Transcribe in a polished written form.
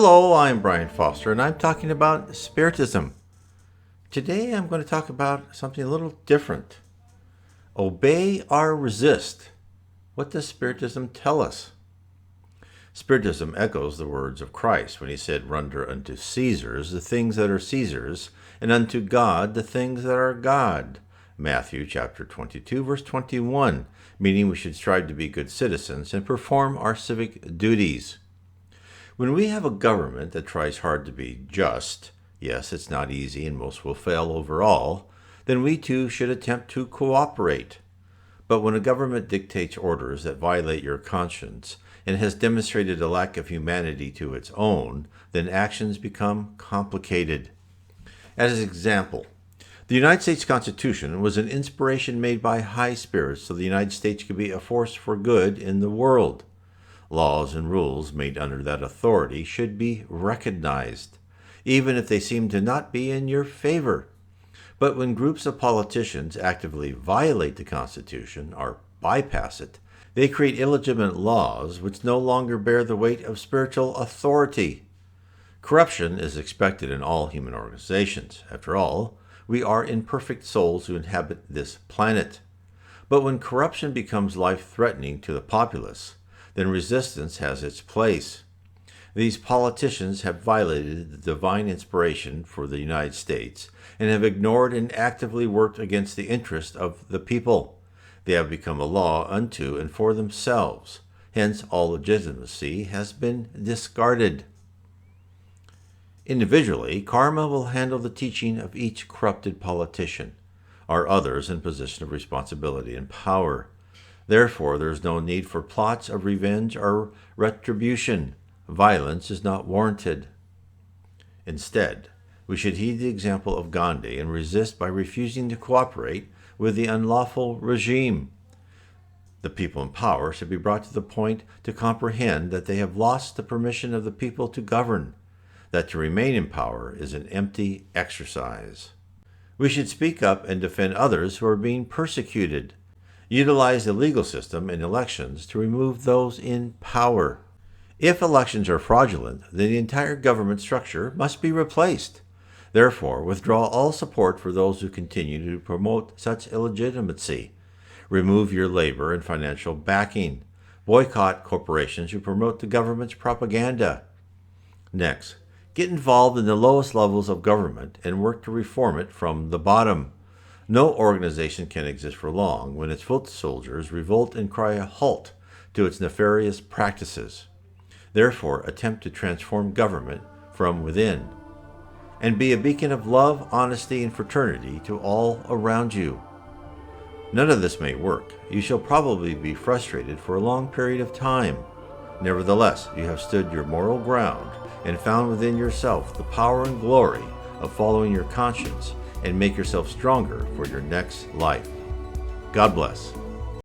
Hello, I'm Brian Foster, and I'm talking about Spiritism. Today I'm going to talk about something a little different. Obey or resist. What does Spiritism tell us? Spiritism echoes the words of Christ when he said, "Render unto Caesars the things that are Caesar's, and unto God the things that are God." Matthew chapter 22, verse 21, meaning we should strive to be good citizens and perform our civic duties. When we have a government that tries hard to be just, yes, it's not easy and most will fail overall, then we too should attempt to cooperate. But when a government dictates orders that violate your conscience and has demonstrated a lack of humanity to its own, then actions become complicated. As an example, the United States Constitution was an inspiration made by high spirits so the United States could be a force for good in the world. Laws and rules made under that authority should be recognized, even if they seem to not be in your favor. But when groups of politicians actively violate the Constitution or bypass it, they create illegitimate laws which no longer bear the weight of spiritual authority. Corruption is expected in all human organizations. After all, we are imperfect souls who inhabit this planet. But when corruption becomes life-threatening to the populace, then resistance has its place. These politicians have violated the divine inspiration for the United States and have ignored and actively worked against the interest of the people. They have become a law unto and for themselves. Hence, all legitimacy has been discarded. Individually, karma will handle the teaching of each corrupted politician, or others in position of responsibility and power. Therefore, there is no need for plots of revenge or retribution. Violence is not warranted. Instead, we should heed the example of Gandhi and resist by refusing to cooperate with the unlawful regime. The people in power should be brought to the point to comprehend that they have lost the permission of the people to govern, that to remain in power is an empty exercise. We should speak up and defend others who are being persecuted. Utilize the legal system in elections to remove those in power. If elections are fraudulent, then the entire government structure must be replaced. Therefore, withdraw all support for those who continue to promote such illegitimacy. Remove your labor and financial backing. Boycott corporations who promote the government's propaganda. Next, get involved in the lowest levels of government and work to reform it from the bottom. No organization can exist for long when its foot soldiers revolt and cry a halt to its nefarious practices. Therefore, attempt to transform government from within, and be a beacon of love, honesty, and fraternity to all around you. None of this may work. You shall probably be frustrated for a long period of time. Nevertheless, you have stood your moral ground and found within yourself the power and glory of following your conscience and make yourself stronger for your next life. God bless.